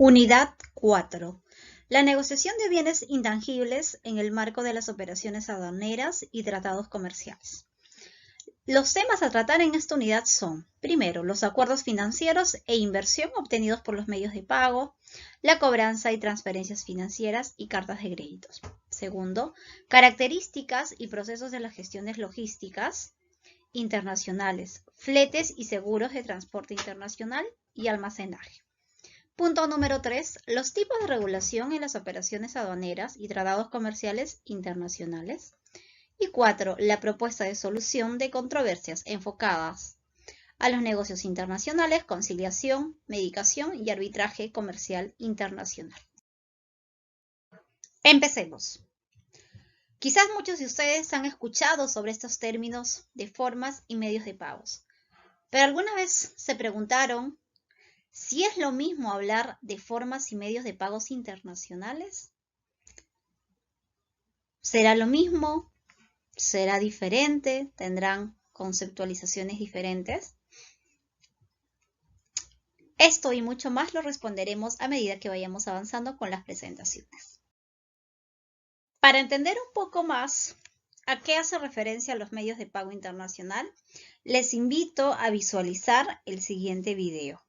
Unidad 4. La negociación de bienes intangibles en el marco de las operaciones aduaneras y tratados comerciales. Los temas a tratar en esta unidad son, primero, los acuerdos financieros e inversión obtenidos por los medios de pago, la cobranza y transferencias financieras y cartas de créditos. Segundo, características y procesos de las gestiones logísticas internacionales, fletes y seguros de transporte internacional y almacenaje. Punto número 3. Los tipos de regulación en las operaciones aduaneras y tratados comerciales internacionales. Y 4. La propuesta de solución de controversias enfocadas a los negocios internacionales, conciliación, mediación y arbitraje comercial internacional. Empecemos. Quizás muchos de ustedes han escuchado sobre estos términos de formas y medios de pagos, pero ¿alguna vez se preguntaron si es lo mismo hablar de formas y medios de pagos internacionales? ¿Será lo mismo? ¿Será diferente? ¿Tendrán conceptualizaciones diferentes? Esto y mucho más lo responderemos a medida que vayamos avanzando con las presentaciones. Para entender un poco más a qué hace referencia los medios de pago internacional, les invito a visualizar el siguiente video.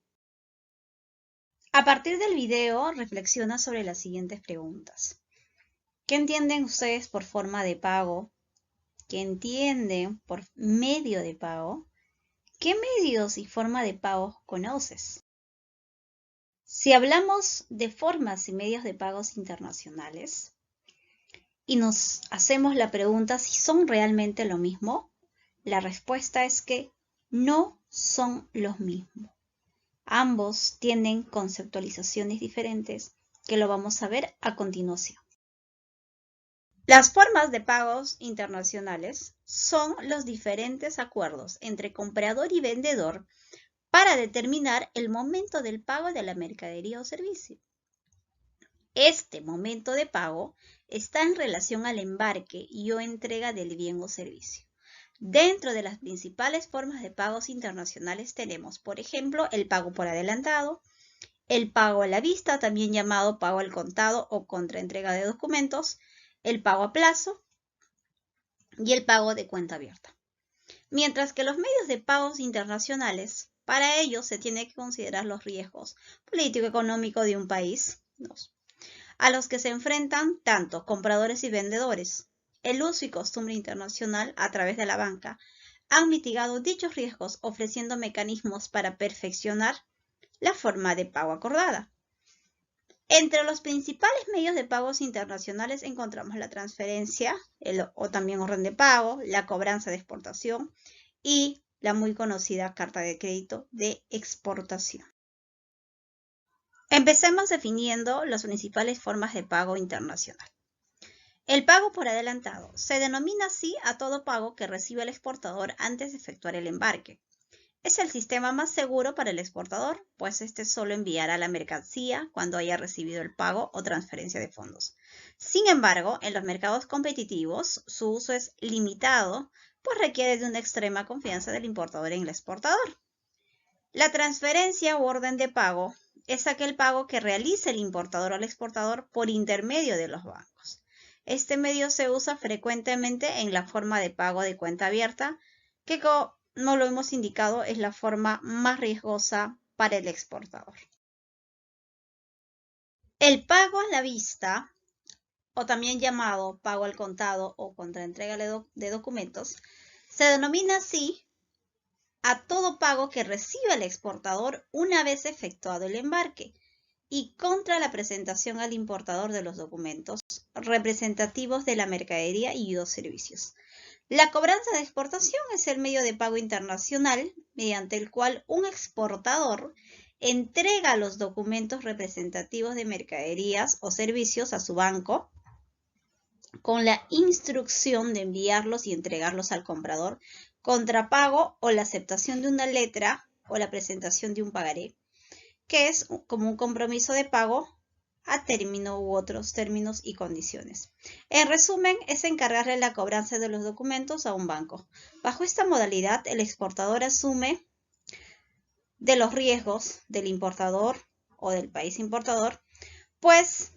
A partir del video, reflexiona sobre las siguientes preguntas. ¿Qué entienden ustedes por forma de pago? ¿Qué entienden por medio de pago? ¿Qué medios y forma de pago conoces? Si hablamos de formas y medios de pagos internacionales y nos hacemos la pregunta si son realmente lo mismo, la respuesta es que no son los mismos. Ambos tienen conceptualizaciones diferentes que lo vamos a ver a continuación. Las formas de pagos internacionales son los diferentes acuerdos entre comprador y vendedor para determinar el momento del pago de la mercadería o servicio. Este momento de pago está en relación al embarque y o entrega del bien o servicio. Dentro de las principales formas de pagos internacionales tenemos, por ejemplo, el pago por adelantado, el pago a la vista, también llamado pago al contado o contraentrega de documentos, el pago a plazo y el pago de cuenta abierta. Mientras que los medios de pagos internacionales, para ellos se tiene que considerar los riesgos político-económicos de un país, a los que se enfrentan tanto compradores y vendedores. El uso y costumbre internacional a través de la banca han mitigado dichos riesgos ofreciendo mecanismos para perfeccionar la forma de pago acordada. Entre los principales medios de pagos internacionales encontramos la transferencia, o también orden de pago, la cobranza de exportación y la muy conocida carta de crédito de exportación. Empecemos definiendo las principales formas de pago internacional. El pago por adelantado se denomina así a todo pago que recibe el exportador antes de efectuar el embarque. Es el sistema más seguro para el exportador, pues este solo enviará la mercancía cuando haya recibido el pago o transferencia de fondos. Sin embargo, en los mercados competitivos, su uso es limitado, pues requiere de una extrema confianza del importador en el exportador. La transferencia u orden de pago es aquel pago que realiza el importador al exportador por intermedio de los bancos. Este medio se usa frecuentemente en la forma de pago de cuenta abierta, que como lo hemos indicado es la forma más riesgosa para el exportador. El pago a la vista, o también llamado pago al contado o contraentrega de documentos, se denomina así a todo pago que recibe el exportador una vez efectuado el embarque y contra la presentación al importador de los documentos representativos de la mercadería y los servicios. La cobranza de exportación es el medio de pago internacional mediante el cual un exportador entrega los documentos representativos de mercaderías o servicios a su banco con la instrucción de enviarlos y entregarlos al comprador contra pago o la aceptación de una letra o la presentación de un pagaré, que es como un compromiso de pago a término u otros términos y condiciones. En resumen, es encargarle la cobranza de los documentos a un banco. Bajo esta modalidad, el exportador asume de los riesgos del importador o del país importador, pues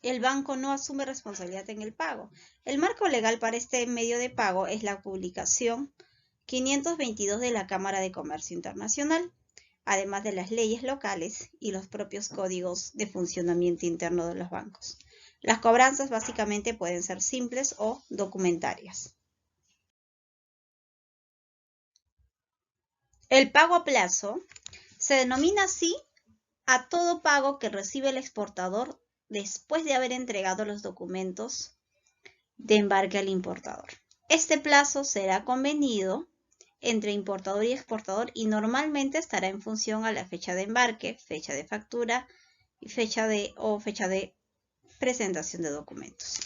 el banco no asume responsabilidad en el pago. El marco legal para este medio de pago es la publicación 522 de la Cámara de Comercio Internacional, además de las leyes locales y los propios códigos de funcionamiento interno de los bancos. Las cobranzas básicamente pueden ser simples o documentarias. El pago a plazo se denomina así a todo pago que recibe el exportador después de haber entregado los documentos de embarque al importador. Este plazo será convenido entre importador y exportador y normalmente estará en función a la fecha de embarque, fecha de factura y fecha de presentación de documentos.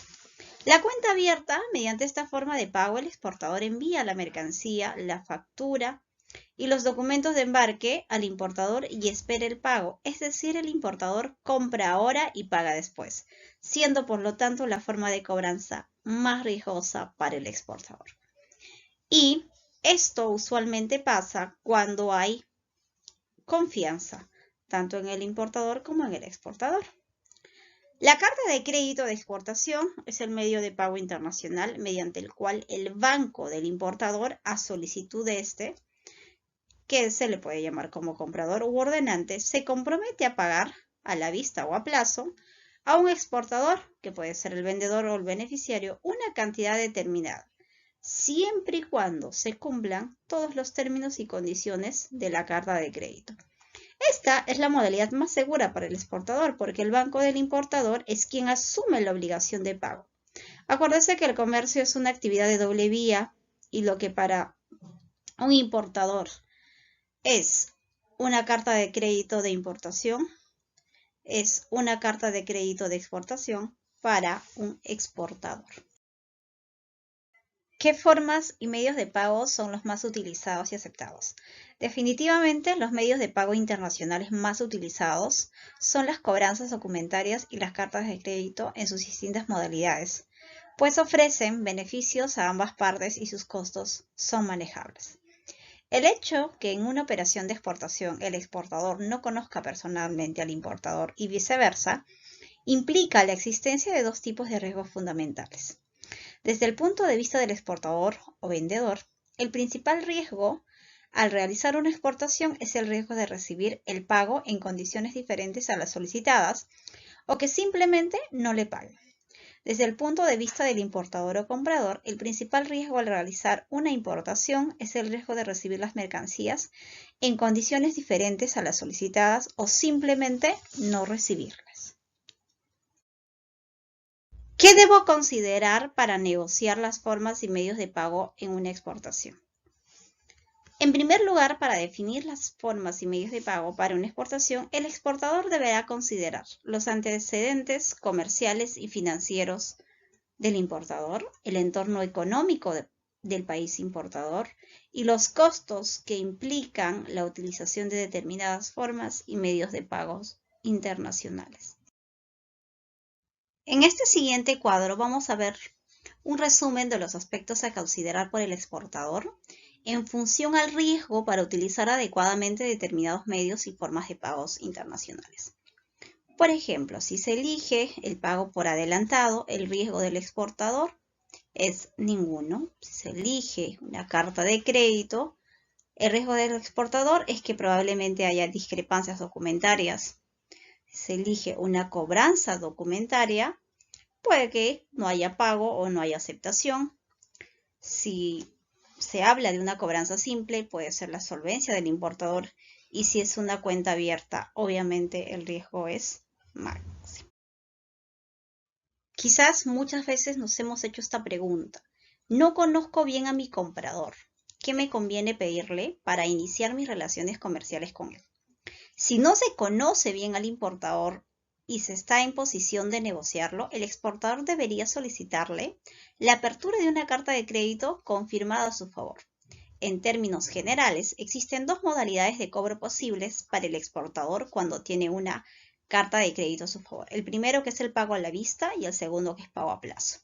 La cuenta abierta, mediante esta forma de pago, el exportador envía la mercancía, la factura y los documentos de embarque al importador y espera el pago, es decir, el importador compra ahora y paga después, siendo por lo tanto la forma de cobranza más riesgosa para el exportador. Y esto usualmente pasa cuando hay confianza, tanto en el importador como en el exportador. La carta de crédito de exportación es el medio de pago internacional mediante el cual el banco del importador, a solicitud de este, que se le puede llamar como comprador u ordenante, se compromete a pagar a la vista o a plazo a un exportador, que puede ser el vendedor o el beneficiario, una cantidad determinada, siempre y cuando se cumplan todos los términos y condiciones de la carta de crédito. Esta es la modalidad más segura para el exportador porque el banco del importador es quien asume la obligación de pago. Acuérdese que el comercio es una actividad de doble vía y lo que para un importador es una carta de crédito de importación, es una carta de crédito de exportación para un exportador. ¿Qué formas y medios de pago son los más utilizados y aceptados? Definitivamente, los medios de pago internacionales más utilizados son las cobranzas documentarias y las cartas de crédito en sus distintas modalidades, pues ofrecen beneficios a ambas partes y sus costos son manejables. El hecho que en una operación de exportación el exportador no conozca personalmente al importador y viceversa, implica la existencia de dos tipos de riesgos fundamentales. Desde el punto de vista del exportador o vendedor, el principal riesgo al realizar una exportación es el riesgo de recibir el pago en condiciones diferentes a las solicitadas o que simplemente no le paguen. Desde el punto de vista del importador o comprador, el principal riesgo al realizar una importación es el riesgo de recibir las mercancías en condiciones diferentes a las solicitadas o simplemente no recibirlas. ¿Qué debo considerar para negociar las formas y medios de pago en una exportación? En primer lugar, para definir las formas y medios de pago para una exportación, el exportador deberá considerar los antecedentes comerciales y financieros del importador, el entorno económico del país importador y los costos que implican la utilización de determinadas formas y medios de pagos internacionales. En este siguiente cuadro vamos a ver un resumen de los aspectos a considerar por el exportador en función al riesgo para utilizar adecuadamente determinados medios y formas de pagos internacionales. Por ejemplo, si se elige el pago por adelantado, el riesgo del exportador es ninguno. Si se elige una carta de crédito, el riesgo del exportador es que probablemente haya discrepancias documentarias. Si se elige una cobranza documentaria, puede que no haya pago o no haya aceptación. Si se habla de una cobranza simple, puede ser la solvencia del importador. Y si es una cuenta abierta, obviamente el riesgo es máximo. Quizás muchas veces nos hemos hecho esta pregunta. No conozco bien a mi comprador. ¿Qué me conviene pedirle para iniciar mis relaciones comerciales con él? Si no se conoce bien al importador y se está en posición de negociarlo, el exportador debería solicitarle la apertura de una carta de crédito confirmada a su favor. En términos generales, existen dos modalidades de cobro posibles para el exportador cuando tiene una carta de crédito a su favor. El primero, que es el pago a la vista, y el segundo, que es pago a plazo.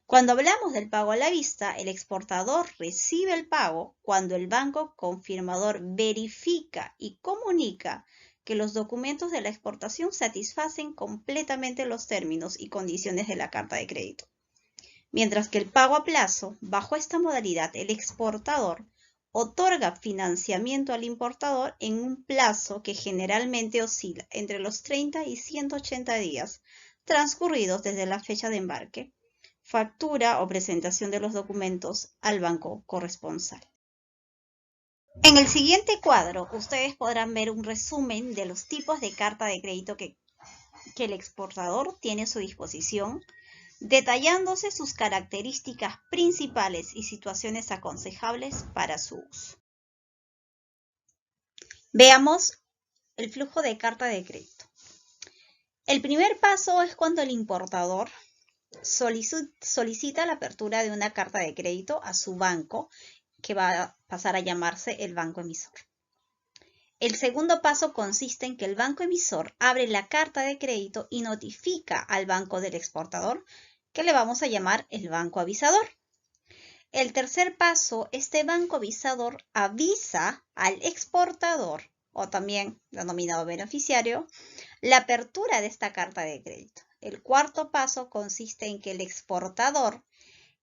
Cuando hablamos del pago a la vista, el exportador recibe el pago cuando el banco confirmador verifica y comunica que los documentos de la exportación satisfacen completamente los términos y condiciones de la carta de crédito. Mientras que el pago a plazo, bajo esta modalidad, el exportador otorga financiamiento al importador en un plazo que generalmente oscila entre los 30 y 180 días transcurridos desde la fecha de embarque, factura o presentación de los documentos al banco corresponsal. En el siguiente cuadro, ustedes podrán ver un resumen de los tipos de carta de crédito que el exportador tiene a su disposición, detallándose sus características principales y situaciones aconsejables para su uso. Veamos el flujo de carta de crédito. El primer paso es cuando el importador solicita la apertura de una carta de crédito a su banco, que va a pasar a llamarse el banco emisor. El segundo paso consiste en que el banco emisor abre la carta de crédito y notifica al banco del exportador, que le vamos a llamar el banco avisador. El tercer paso, este banco avisador avisa al exportador, o también denominado beneficiario, la apertura de esta carta de crédito. El cuarto paso consiste en que el exportador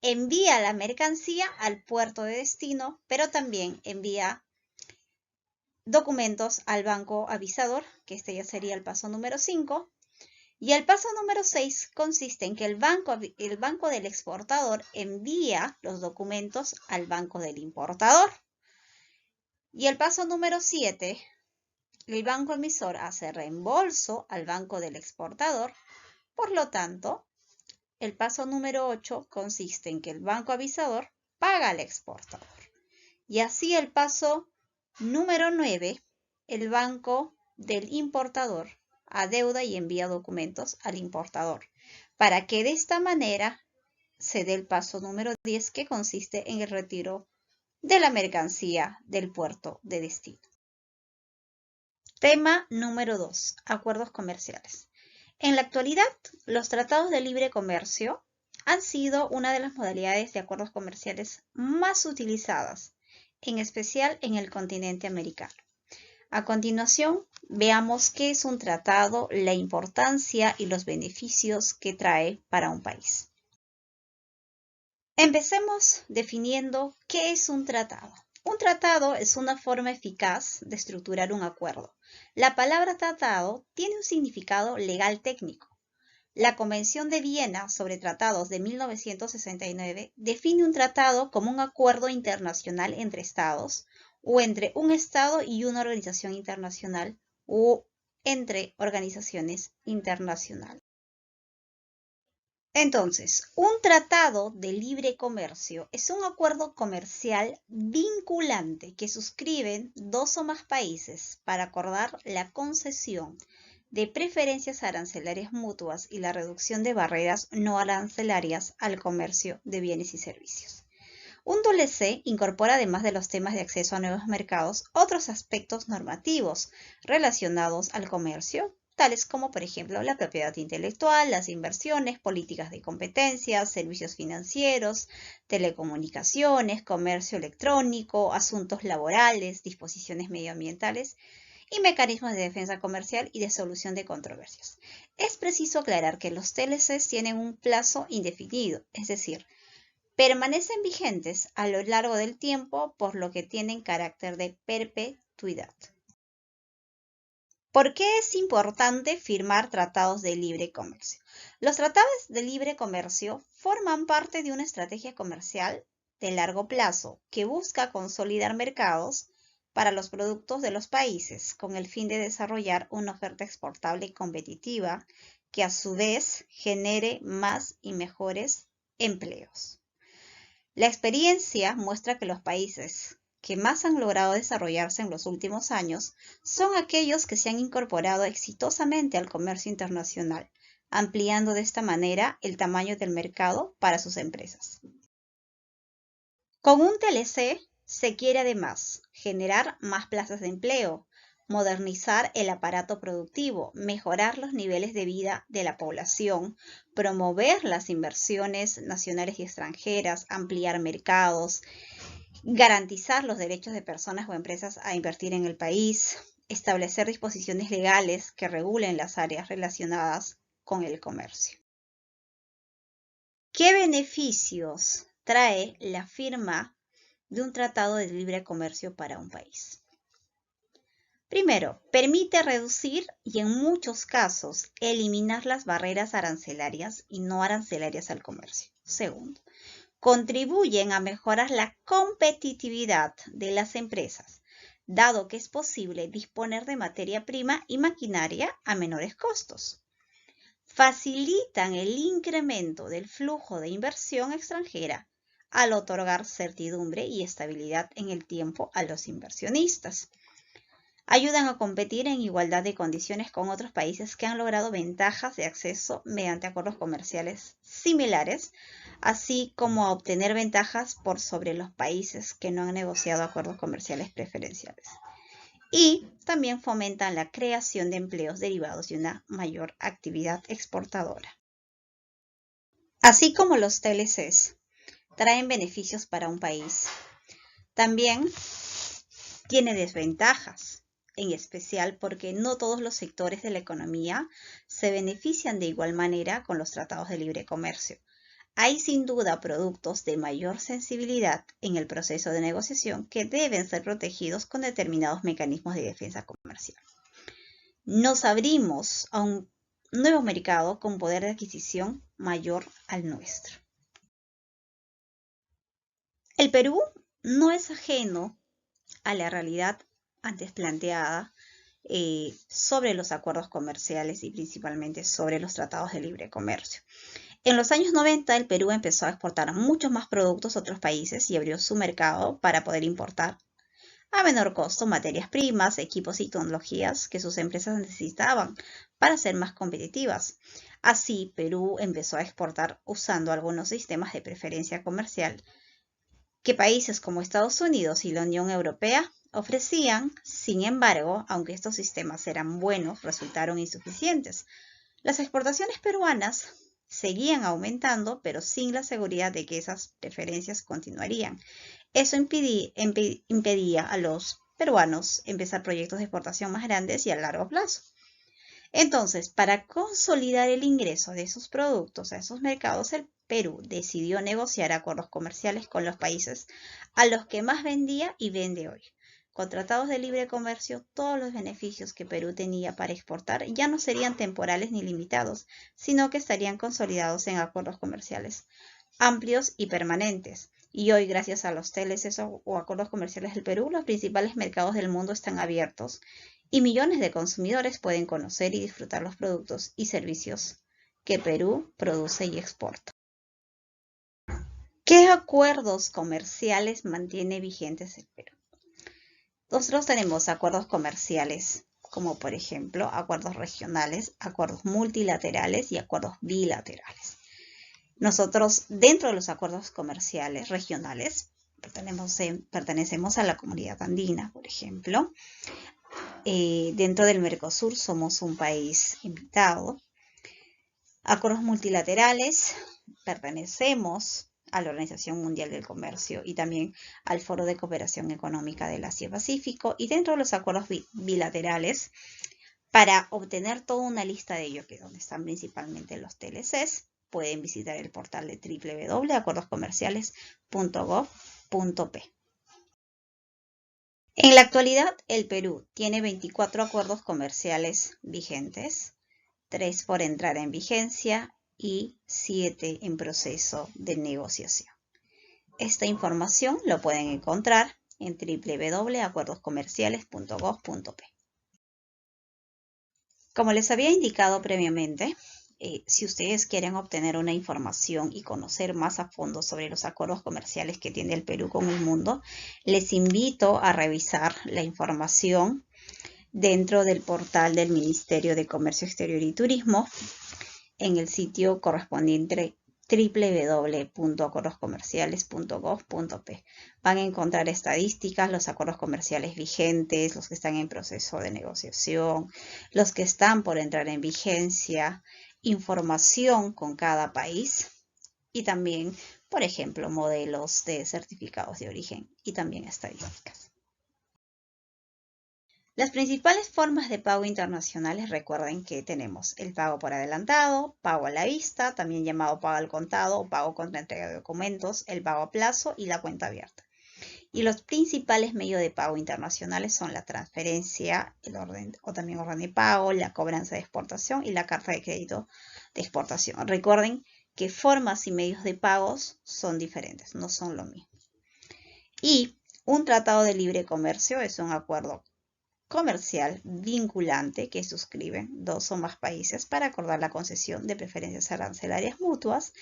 envía la mercancía al puerto de destino, pero también envía documentos al banco avisador, que este ya sería el paso número 5. Y el paso número 6 consiste en que el banco del exportador envía los documentos al banco del importador. Y el paso número 7, el banco emisor hace reembolso al banco del exportador. Por lo tanto, el paso número 8 consiste en que el banco avisador paga al exportador. Y así el paso número 9, el banco del importador adeuda y envía documentos al importador, para que de esta manera se dé el paso número 10, que consiste en el retiro de la mercancía del puerto de destino. Tema número 2, acuerdos comerciales. En la actualidad, los tratados de libre comercio han sido una de las modalidades de acuerdos comerciales más utilizadas, en especial en el continente americano. A continuación, veamos qué es un tratado, la importancia y los beneficios que trae para un país. Empecemos definiendo qué es un tratado. Un tratado es una forma eficaz de estructurar un acuerdo. La palabra tratado tiene un significado legal técnico. La Convención de Viena sobre Tratados de 1969 define un tratado como un acuerdo internacional entre estados, o entre un estado y una organización internacional, o entre organizaciones internacionales. Entonces, un tratado de libre comercio es un acuerdo comercial vinculante que suscriben dos o más países para acordar la concesión de preferencias arancelarias mutuas y la reducción de barreras no arancelarias al comercio de bienes y servicios. Un WC incorpora, además de los temas de acceso a nuevos mercados, otros aspectos normativos relacionados al comercio, tales como, por ejemplo, la propiedad intelectual, las inversiones, políticas de competencia, servicios financieros, telecomunicaciones, comercio electrónico, asuntos laborales, disposiciones medioambientales y mecanismos de defensa comercial y de solución de controversias. Es preciso aclarar que los TLCs tienen un plazo indefinido, es decir, permanecen vigentes a lo largo del tiempo, por lo que tienen carácter de perpetuidad. ¿Por qué es importante firmar tratados de libre comercio? Los tratados de libre comercio forman parte de una estrategia comercial de largo plazo que busca consolidar mercados para los productos de los países con el fin de desarrollar una oferta exportable y competitiva que a su vez genere más y mejores empleos. La experiencia muestra que los países que más han logrado desarrollarse en los últimos años son aquellos que se han incorporado exitosamente al comercio internacional, ampliando de esta manera el tamaño del mercado para sus empresas. Con un TLC se quiere además generar más plazas de empleo, modernizar el aparato productivo, mejorar los niveles de vida de la población, promover las inversiones nacionales y extranjeras, ampliar mercados, garantizar los derechos de personas o empresas a invertir en el país, establecer disposiciones legales que regulen las áreas relacionadas con el comercio. ¿Qué beneficios trae la firma de un tratado de libre comercio para un país? Primero, permite reducir y en muchos casos eliminar las barreras arancelarias y no arancelarias al comercio. Segundo, contribuyen a mejorar la competitividad de las empresas, dado que es posible disponer de materia prima y maquinaria a menores costos. Facilitan el incremento del flujo de inversión extranjera al otorgar certidumbre y estabilidad en el tiempo a los inversionistas. Ayudan a competir en igualdad de condiciones con otros países que han logrado ventajas de acceso mediante acuerdos comerciales similares, así como a obtener ventajas por sobre los países que no han negociado acuerdos comerciales preferenciales. Y también fomentan la creación de empleos derivados de una mayor actividad exportadora. Así como los TLCs traen beneficios para un país, también tiene desventajas, en especial porque no todos los sectores de la economía se benefician de igual manera con los tratados de libre comercio. Hay sin duda productos de mayor sensibilidad en el proceso de negociación que deben ser protegidos con determinados mecanismos de defensa comercial. Nos abrimos a un nuevo mercado con poder de adquisición mayor al nuestro. El Perú no es ajeno a la realidad antes planteada sobre los acuerdos comerciales y principalmente sobre los tratados de libre comercio. En los años 90 el Perú empezó a exportar muchos más productos a otros países y abrió su mercado para poder importar a menor costo materias primas, equipos y tecnologías que sus empresas necesitaban para ser más competitivas. Así, Perú empezó a exportar usando algunos sistemas de preferencia comercial que países como Estados Unidos y la Unión Europea ofrecían. Sin embargo, aunque estos sistemas eran buenos, resultaron insuficientes. Las exportaciones peruanas seguían aumentando, pero sin la seguridad de que esas preferencias continuarían. Eso impedía a los peruanos empezar proyectos de exportación más grandes y a largo plazo. Entonces, para consolidar el ingreso de esos productos a esos mercados, el Perú decidió negociar acuerdos comerciales con los países a los que más vendía y vende hoy. Con tratados de libre comercio, todos los beneficios que Perú tenía para exportar ya no serían temporales ni limitados, sino que estarían consolidados en acuerdos comerciales amplios y permanentes. Y hoy, gracias a los TLCs o acuerdos comerciales del Perú, los principales mercados del mundo están abiertos y millones de consumidores pueden conocer y disfrutar los productos y servicios que Perú produce y exporta. ¿Qué acuerdos comerciales mantiene vigentes el Perú? Nosotros tenemos acuerdos comerciales, como por ejemplo acuerdos regionales, acuerdos multilaterales y acuerdos bilaterales. Nosotros, dentro de los acuerdos comerciales regionales, pertenecemos a la comunidad andina, por ejemplo. Dentro del Mercosur somos un país invitado. Acuerdos multilaterales, pertenecemos a la Organización Mundial del Comercio y también al Foro de Cooperación Económica del Asia-Pacífico. Y dentro de los acuerdos bilaterales, para obtener toda una lista de ellos, que es donde están principalmente los TLCs, pueden visitar el portal de www.acordoscomerciales.gov.p. En la actualidad, el Perú tiene 24 acuerdos comerciales vigentes, 3 por entrar en vigencia y 7 en proceso de negociación. Esta información lo pueden encontrar en www.acordoscomerciales.gov.p. Como les había indicado previamente, si ustedes quieren obtener una información y conocer más a fondo sobre los acuerdos comerciales que tiene el Perú con el mundo, les invito a revisar la información dentro del portal del Ministerio de Comercio Exterior y Turismo en el sitio correspondiente www.acordoscomerciales.gov.p. Van a encontrar estadísticas, los acuerdos comerciales vigentes, los que están en proceso de negociación, los que están por entrar en vigencia, información con cada país y también, por ejemplo, modelos de certificados de origen y también estadísticas. Las principales formas de pago internacionales, recuerden que tenemos el pago por adelantado, pago a la vista, también llamado pago al contado o pago contra entrega de documentos, el pago a plazo y la cuenta abierta. Y los principales medios de pago internacionales son la transferencia, el orden o también orden de pago, la cobranza de exportación y la carta de crédito de exportación. Recuerden que formas y medios de pagos son diferentes, no son lo mismo. Y un tratado de libre comercio es un acuerdo comercial vinculante que suscriben dos o más países para acordar la concesión de preferencias arancelarias mutuas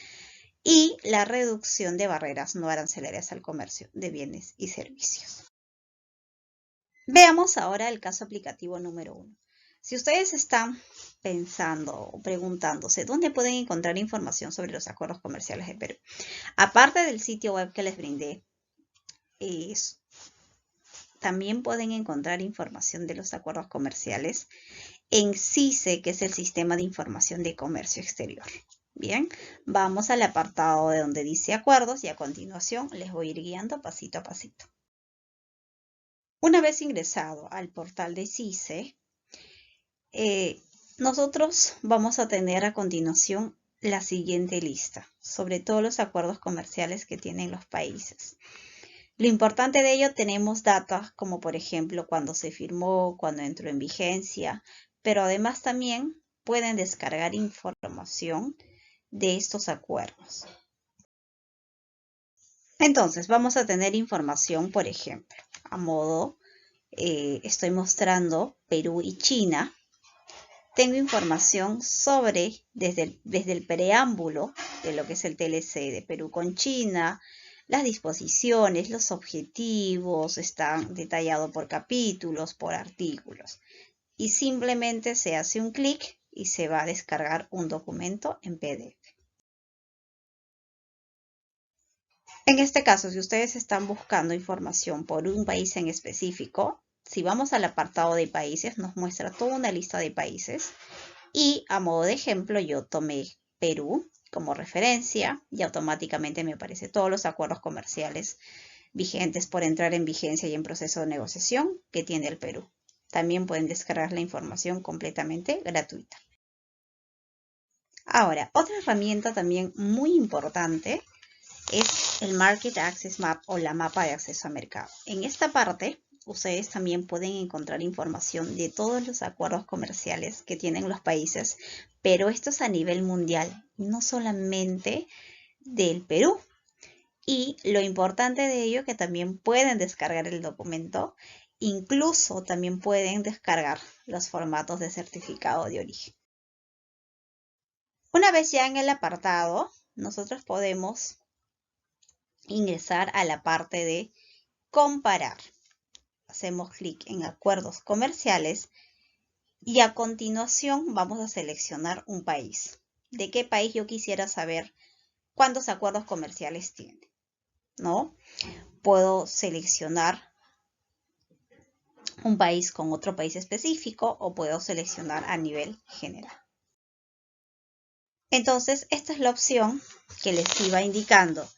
y la reducción de barreras no arancelarias al comercio de bienes y servicios. Veamos ahora el caso aplicativo número 1. Si ustedes están pensando o preguntándose dónde pueden encontrar información sobre los acuerdos comerciales de Perú, aparte del sitio web que les brindé, también pueden encontrar información de los acuerdos comerciales en CICE, que es el Sistema de Información de Comercio Exterior. Bien, vamos al apartado de donde dice acuerdos y a continuación les voy a ir guiando pasito a pasito. Una vez ingresado al portal de CICE, nosotros vamos a tener a continuación la siguiente lista sobre todos los acuerdos comerciales que tienen los países. Lo importante de ello, tenemos datos como por ejemplo cuando se firmó, cuando entró en vigencia, pero además también pueden descargar información de estos acuerdos. Entonces vamos a tener información, por ejemplo, a modo, estoy mostrando Perú y China. Tengo información sobre, desde el preámbulo de lo que es el TLC de Perú con China, las disposiciones, los objetivos, están detallados por capítulos, por artículos. Y simplemente se hace un clic y se va a descargar un documento en PDF. En este caso, si ustedes están buscando información por un país en específico, si vamos al apartado de países, nos muestra toda una lista de países. Y a modo de ejemplo, yo tomé Perú como referencia y automáticamente me aparecen todos los acuerdos comerciales vigentes por entrar en vigencia y en proceso de negociación que tiene el Perú. También pueden descargar la información completamente gratuita. Ahora, otra herramienta también muy importante es el Market Access Map o la mapa de acceso a mercado. En esta parte, ustedes también pueden encontrar información de todos los acuerdos comerciales que tienen los países, pero esto es a nivel mundial, no solamente del Perú. Y lo importante de ello es que también pueden descargar el documento, incluso también pueden descargar los formatos de certificado de origen. Una vez ya en el apartado, nosotros podemos ingresar a la parte de comparar. Hacemos clic en acuerdos comerciales y a continuación vamos a seleccionar un país. ¿De qué país yo quisiera saber cuántos acuerdos comerciales tiene? ¿No? Puedo seleccionar un país con otro país específico o puedo seleccionar a nivel general. Entonces, esta es la opción que les iba indicando.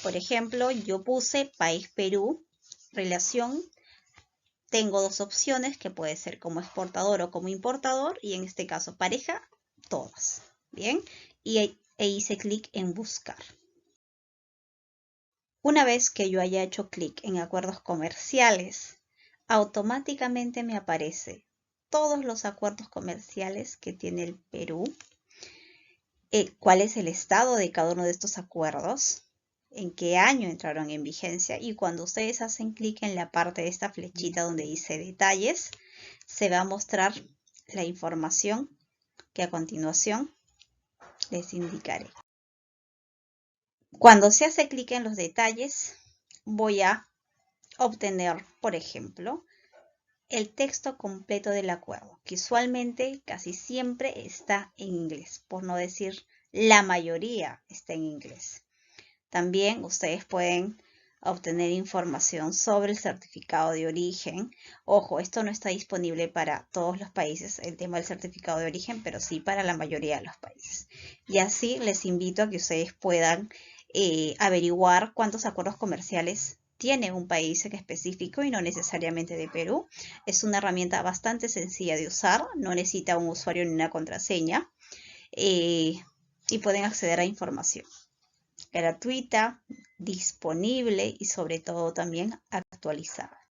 Por ejemplo, yo puse país Perú, relación. Tengo dos opciones que puede ser como exportador o como importador y en este caso pareja, todas. Bien, e hice clic en buscar. Una vez que yo haya hecho clic en acuerdos comerciales, automáticamente me aparece todos los acuerdos comerciales que tiene el Perú, cuál es el estado de cada uno de estos acuerdos, en qué año entraron en vigencia y cuando ustedes hacen clic en la parte de esta flechita donde dice detalles, se va a mostrar la información que a continuación les indicaré. Cuando se hace clic en los detalles, voy a obtener, por ejemplo, el texto completo del acuerdo, que usualmente casi siempre está en inglés, por no decir la mayoría está en inglés. También ustedes pueden obtener información sobre el certificado de origen. Ojo, esto no está disponible para todos los países, el tema del certificado de origen, pero sí para la mayoría de los países. Y así les invito a que ustedes puedan averiguar cuántos acuerdos comerciales tiene un país en específico y no necesariamente de Perú. Es una herramienta bastante sencilla de usar, no necesita un usuario ni una contraseña y pueden acceder a información gratuita, disponible y sobre todo también actualizada.